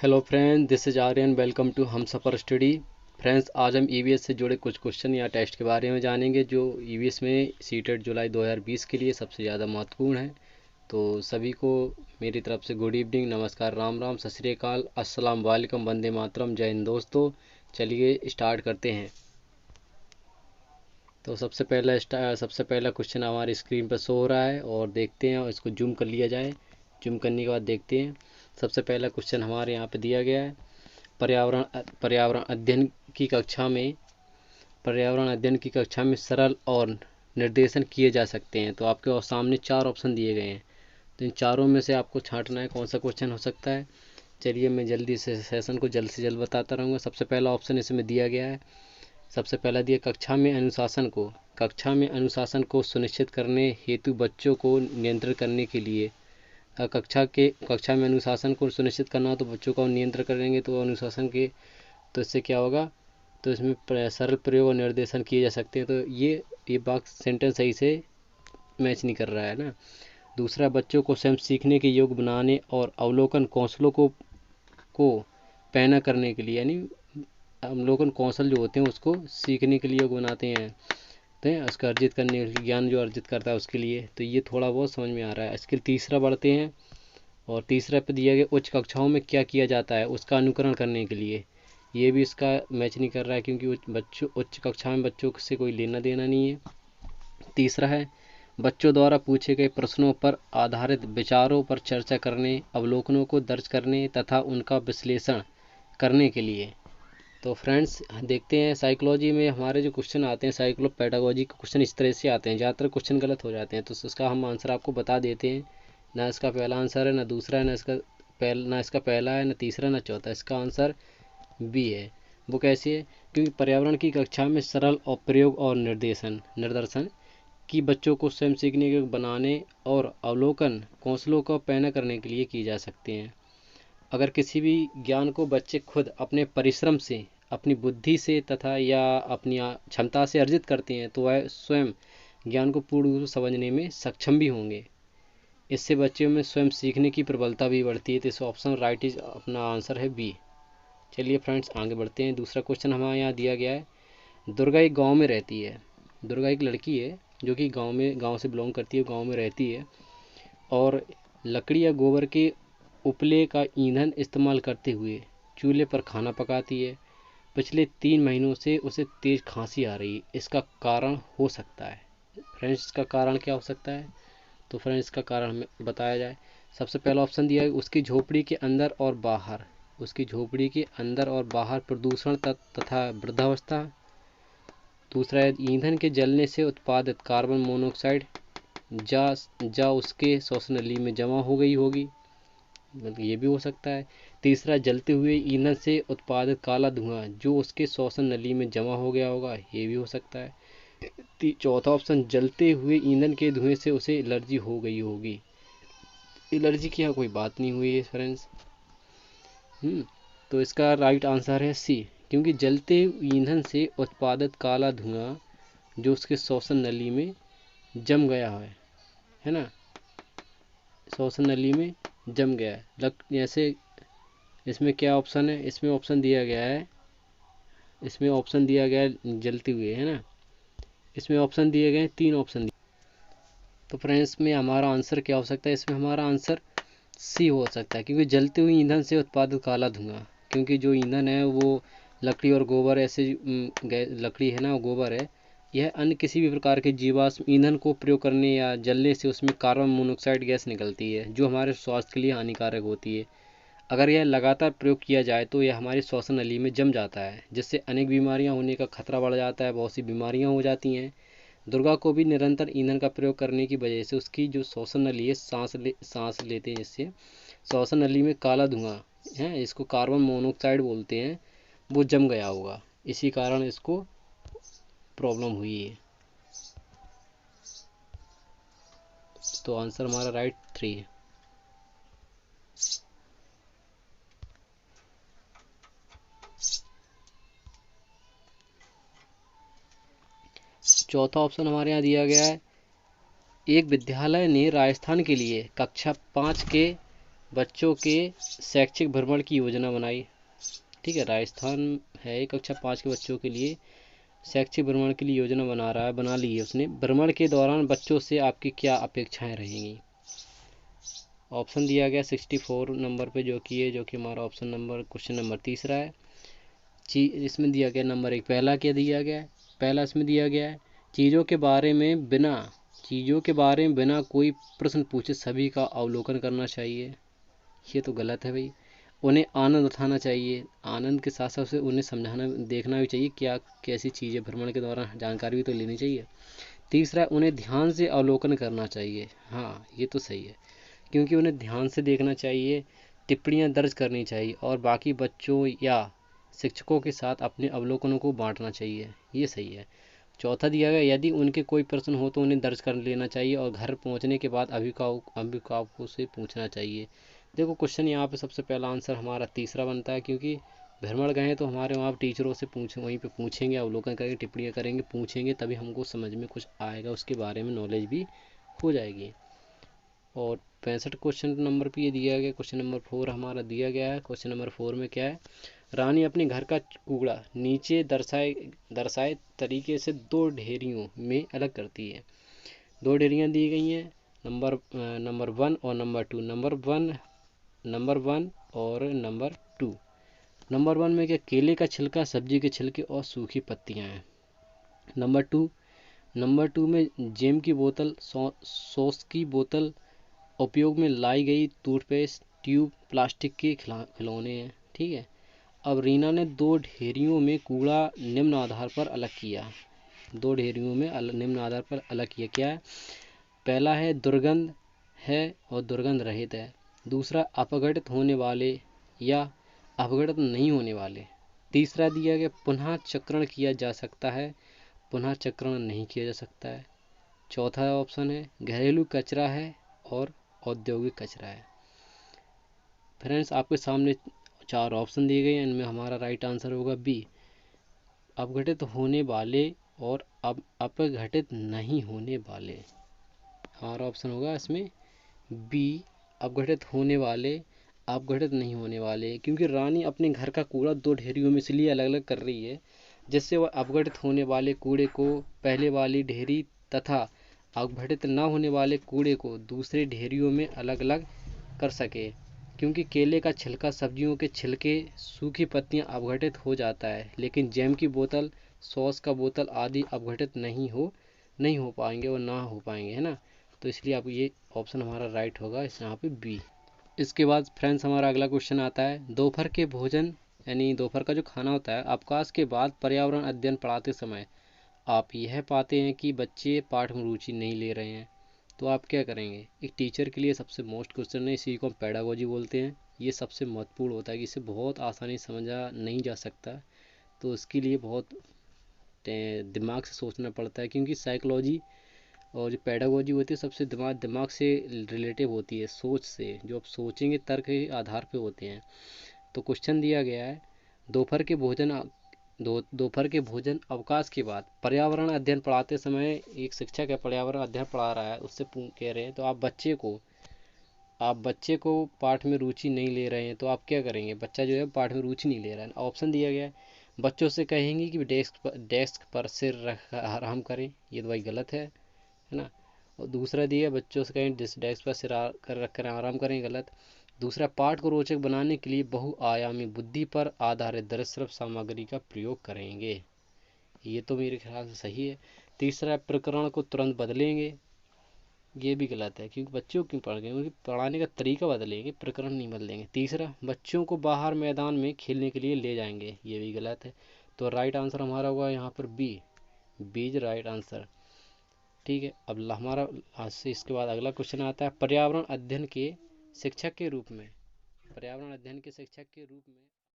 Hello friend, this is Aryan. Welcome to हम सफ़र study. Friends, आज हम ईवीएस से जुड़े कुछ क्वेश्चन या टेस्ट के बारे में जानेंगे जो ईवीएस में सीटेट जुलाई 2020 के लिए सबसे ज़्यादा महत्वपूर्ण है। तो सभी को मेरी तरफ से गुड इवनिंग, नमस्कार, राम राम, सत श्री अकाल, अस्सलाम वालेकुम, वंदे मातरम, जय हिंद दोस्तों। चलिए स्टार्ट करते हैं। तो सबसे पहला क्वेश्चन हमारी स्क्रीन पर शो हो रहा है और देखते हैं, और इसको जूम कर लिया जाए। जूम करने के बाद देखते हैं। सबसे पहला क्वेश्चन हमारे यहाँ पे दिया गया है, पर्यावरण पर्यावरण अध्ययन की कक्षा में पर्यावरण अध्ययन की कक्षा में सरल और निर्देशन किए जा सकते हैं। तो आपके सामने चार ऑप्शन दिए गए हैं, तो इन चारों में से आपको छांटना है कौन सा क्वेश्चन हो सकता है। चलिए मैं जल्दी से सेशन को जल्द से जल्द बताता रहूँगा। सबसे पहला ऑप्शन इसमें दिया गया है, सबसे पहला दिया, कक्षा में अनुशासन को सुनिश्चित करने हेतु बच्चों को नियंत्रित करने के लिए। कक्षा में अनुशासन को सुनिश्चित करना हो तो बच्चों का नियंत्रण करेंगे तो अनुशासन के, तो इससे क्या होगा, तो इसमें सरल प्रयोग और निर्देशन किए जा सकते हैं। तो ये वाक्य सेंटेंस सही से मैच नहीं कर रहा है ना। दूसरा, बच्चों को स्वयं सीखने के योग्य बनाने और अवलोकन कौशलों को पैना करने के लिए, यानी अवलोकन कौशल जो होते हैं उसको सीखने के लिए योग्य बनाते हैं, तो उसका अर्जित करने के लिए, ज्ञान जो अर्जित करता है उसके लिए। तो ये थोड़ा बहुत समझ में आ रहा है। इसके तीसरा बढ़ते हैं, और तीसरा पे दिया गया, उच्च कक्षाओं में क्या किया जाता है उसका अनुकरण करने के लिए। ये भी इसका मैच नहीं कर रहा है, क्योंकि उच्च कक्षा में बच्चों से कोई लेना देना नहीं है। तीसरा है, बच्चों द्वारा पूछे गए प्रश्नों पर आधारित विचारों पर चर्चा करने, अवलोकनों को दर्ज करने तथा उनका विश्लेषण करने के लिए। तो फ्रेंड्स देखते हैं, साइकोलॉजी में हमारे जो क्वेश्चन आते हैं, साइक्लोपेडागोजी के क्वेश्चन इस तरह से आते हैं, ज़्यादातर क्वेश्चन गलत हो जाते हैं। तो उसका हम आंसर आपको बता देते हैं। ना इसका पहला आंसर है, ना दूसरा है, ना इसका पहला है, ना तीसरा, ना चौथा। इसका आंसर बी है। वो कैसे है, क्योंकि पर्यावरण की कक्षा में सरल और प्रयोग और निर्देशन की बच्चों को स्वयं सीखने के बनाने और अवलोकन कौशलों का पैना करने के लिए की जा सकते हैं। अगर किसी भी ज्ञान को बच्चे खुद अपने परिश्रम से, अपनी बुद्धि से तथा या अपनी क्षमता से अर्जित करते हैं तो वह स्वयं ज्ञान को पूर्ण रूप से समझने में सक्षम भी होंगे। इससे बच्चों में स्वयं सीखने की प्रबलता भी बढ़ती है। तो इस ऑप्शन राइट इज अपना आंसर है बी। चलिए फ्रेंड्स आगे बढ़ते हैं। दूसरा क्वेश्चन हमारे यहाँ दिया गया है, दुर्गा एक गांव में रहती है। दुर्गा एक लड़की है जो कि गांव से बिलोंग करती है, गांव में रहती है, और लकड़ी या गोबर के उपले का ईंधन इस्तेमाल करते हुए चूल्हे पर खाना पकाती है। पिछले 3 महीनों से उसे तेज खांसी आ रही है। इसका कारण हो सकता है, फ्रेंड्स इसका कारण क्या हो सकता है, तो फ्रेंड्स इसका कारण हमें बताया जाए। सबसे पहला ऑप्शन दिया है, उसकी झोपड़ी के अंदर और बाहर, प्रदूषण तथा वृद्धावस्था। दूसरा है, ईंधन के जलने से उत्पादित कार्बन मोनोऑक्साइड जा उसके श्वसन नली में जमा हो गई होगी, मतलब ये भी हो सकता है। तीसरा, जलते हुए ईंधन से उत्पादित काला धुआं जो उसके श्वसन नली में जमा हो गया होगा, ये भी हो सकता है। चौथा ऑप्शन, जलते हुए ईंधन के धुएं से उसे एलर्जी हो गई होगी। एलर्जी की यहाँ कोई बात नहीं हुई है फ्रेंड्स। तो इसका राइट आंसर है सी, क्योंकि जलते ईंधन से उत्पादित काला धुआं जो उसके श्वसन नली में जम गया है ना, श्वसन नली में जम गया है। जैसे इसमें क्या ऑप्शन है, इसमें ऑप्शन दिया गया है जलते हुए, है ना। इसमें ऑप्शन दिए गए हैं, 3 ऑप्शन दिए। तो फ्रेंड्स में हमारा आंसर क्या हो सकता है, इसमें हमारा आंसर सी हो सकता है, क्योंकि जलते हुए ईंधन से उत्पादित काला धुआं, क्योंकि जो ईंधन है वो लकड़ी और गोबर, ऐसे लकड़ी है ना, गोबर है, यह अन्य किसी भी प्रकार के जीवाश्म ईंधन को प्रयोग करने या जलने से उसमें कार्बन मोनोऑक्साइड गैस निकलती है जो हमारे स्वास्थ्य के लिए हानिकारक होती है। अगर यह लगातार प्रयोग किया जाए तो यह हमारी श्वसन नली में जम जाता है, जिससे अनेक बीमारियां होने का खतरा बढ़ जाता है, बहुत सी बीमारियां हो जाती हैं। दुर्गा को भी निरंतर ईंधन का प्रयोग करने की वजह से उसकी जो श्वसन नली है, सांस लेते हैं, जिससे श्वसन नली में काला धुआं है, इसको कार्बन मोनोऑक्साइड बोलते हैं, वो जम गया होगा, इसी कारण इसको प्रॉब्लम हुई है। तो आंसर हमारा राइट 3 है। चौथा ऑप्शन हमारे यहाँ दिया गया है, एक विद्यालय ने राजस्थान के लिए कक्षा 5 के बच्चों के शैक्षिक भ्रमण की योजना बनाई। ठीक है, राजस्थान है कक्षा 5 के बच्चों के लिए शैक्षिक भ्रमण के लिए योजना बना ली है उसने। भ्रमण के दौरान बच्चों से आपकी क्या अपेक्षाएं रहेंगी? ऑप्शन दिया गया 64 नंबर पे, जो कि हमारा ऑप्शन नंबर क्वेश्चन नंबर तीसरा है। इसमें दिया गया नंबर 1, पहला क्या दिया गया है? पहला इसमें दिया गया है चीज़ों के बारे में बिना कोई प्रश्न पूछे सभी का अवलोकन करना चाहिए। ये तो गलत है भाई। उन्हें आनंद उठाना चाहिए, आनंद के साथ साथ से उन्हें समझाना देखना भी चाहिए क्या कैसी चीज़ है, भ्रमण के दौरान जानकारी भी तो लेनी चाहिए। तीसरा, उन्हें ध्यान से अवलोकन करना चाहिए। हाँ, ये तो सही है, क्योंकि उन्हें ध्यान से देखना चाहिए, टिप्पणियाँ दर्ज करनी चाहिए और बाकी बच्चों या शिक्षकों के साथ अपने अवलोकनों को बांटना चाहिए। ये सही है। चौथा दिया गया यदि उनके कोई प्रश्न हो तो उन्हें दर्ज कर लेना चाहिए और घर पहुंचने के बाद अभिभावकों से पूछना चाहिए। देखो क्वेश्चन यहाँ पे सबसे पहला आंसर हमारा तीसरा बनता है, क्योंकि भ्रमण गए तो हमारे वहाँ टीचरों से वहीं पे पूछेंगे, अवलोकन करेंगे, टिप्पणियाँ करेंगे, पूछेंगे, तभी हमको समझ में कुछ आएगा, उसके बारे में नॉलेज भी हो जाएगी। और 65 क्वेश्चन नंबर पे ये दिया गया, क्वेश्चन नंबर 4 हमारा दिया गया है। क्वेश्चन नंबर 4 में क्या है? रानी अपने घर का कूड़ा नीचे दर्शाए तरीके से 2 ढेरियों में अलग करती है। 2 ढेरियाँ दी गई हैं, नंबर 1 और नंबर 2। नंबर वन और नंबर 2। नंबर 1 में क्या? केले का छिलका, सब्जी के छिलके और सूखी पत्तियाँ हैं। नंबर 2 में जेम की बोतल, सॉस की बोतल, उपयोग में लाई गई टूथपेस्ट ट्यूब, प्लास्टिक के खिलौने हैं। ठीक है। अब रीना ने 2 ढेरियों में कूड़ा निम्न आधार पर अलग किया। 2 ढेरियों में निम्न आधार पर अलग किया। क्या है? पहला है दुर्गंध है और दुर्गंध रहित है। दूसरा अपघटित होने वाले या अपघटित नहीं होने वाले। तीसरा दिया गया पुनः चक्रण किया जा सकता है, पुनः चक्रण नहीं किया जा सकता है। चौथा ऑप्शन है घरेलू कचरा है और औद्योगिक कचरा है। फ्रेंड्स, आपके सामने 4 ऑप्शन दिए गए हैं, इनमें हमारा राइट आंसर होगा बी, अपघटित होने वाले और अपघटित नहीं होने वाले। हमारा ऑप्शन होगा इसमें बी, अपघटित होने वाले, अपघटित नहीं होने वाले। क्योंकि रानी अपने घर का कूड़ा 2 ढेरियों में इसलिए अलग अलग कर रही है जिससे वह अपघटित होने वाले कूड़े को पहले वाली ढेरी तथा अपघटित न होने वाले कूड़े को दूसरे ढेरियों में अलग अलग कर सके। क्योंकि केले का छिलका, सब्जियों के छिलके, सूखी पत्तियां अपघटित हो जाता है, लेकिन जैम की बोतल, सॉस का बोतल आदि अपघटित नहीं हो पाएंगे और ना हो पाएंगे, है ना। तो इसलिए आप ये ऑप्शन हमारा राइट होगा इस यहाँ पे बी। इसके बाद फ्रेंड्स हमारा अगला क्वेश्चन आता है दोपहर के भोजन यानी दोपहर का जो खाना होता है अवकाश के बाद पर्यावरण अध्ययन पढ़ाते समय आप यह पाते हैं कि बच्चे पाठ में रुचि नहीं ले रहे हैं, तो आप क्या करेंगे? एक टीचर के लिए सबसे मोस्ट क्वेश्चन है, इसी को हम पैडागोजी बोलते हैं। ये सबसे महत्वपूर्ण होता है कि इसे बहुत आसानी से समझा नहीं जा सकता, तो उसके लिए बहुत दिमाग से सोचना पड़ता है, क्योंकि साइकोलॉजी और जो पैडागोजी होती है सबसे दिमाग से रिलेटिव होती है, सोच से, जो आप सोचेंगे तर्क के आधार पे होते हैं। तो क्वेश्चन दिया गया है दोपहर के भोजन अवकाश के बाद पर्यावरण अध्ययन पढ़ाते समय एक शिक्षक है पर्यावरण अध्ययन पढ़ा रहा है, उससे कह रहे हैं तो आप बच्चे को पाठ में रुचि नहीं ले रहे हैं, तो आप क्या करेंगे? बच्चा जो है पाठ में रुचि नहीं ले रहा है। ऑप्शन दिया गया है बच्चों से कहेंगे कि डेस्क पर सिर रख आराम करें, ये तो भाई गलत है ना। और दूसरा दिया बच्चों से कहें डेस्क पर सिर रख कर आराम करें, गलत। दूसरा, पाठ को रोचक बनाने के लिए बहुआयामी बुद्धि पर आधारित दृश्य सामग्री का प्रयोग करेंगे, ये तो मेरे ख्याल से सही है। तीसरा, प्रकरण को तुरंत बदलेंगे, ये भी गलत है, क्योंकि बच्चों क्यों पढ़ गए, क्योंकि पढ़ाने का तरीका बदलेंगे, प्रकरण नहीं बदलेंगे। तीसरा, बच्चों को बाहर मैदान में खेलने के लिए ले जाएंगे, ये भी गलत है। तो राइट आंसर हमारा होगा यहाँ पर बी, बीज राइट आंसर। ठीक है। अब हमारा आज से इसके बाद अगला क्वेश्चन आता है पर्यावरण अध्ययन के शिक्षक के रूप में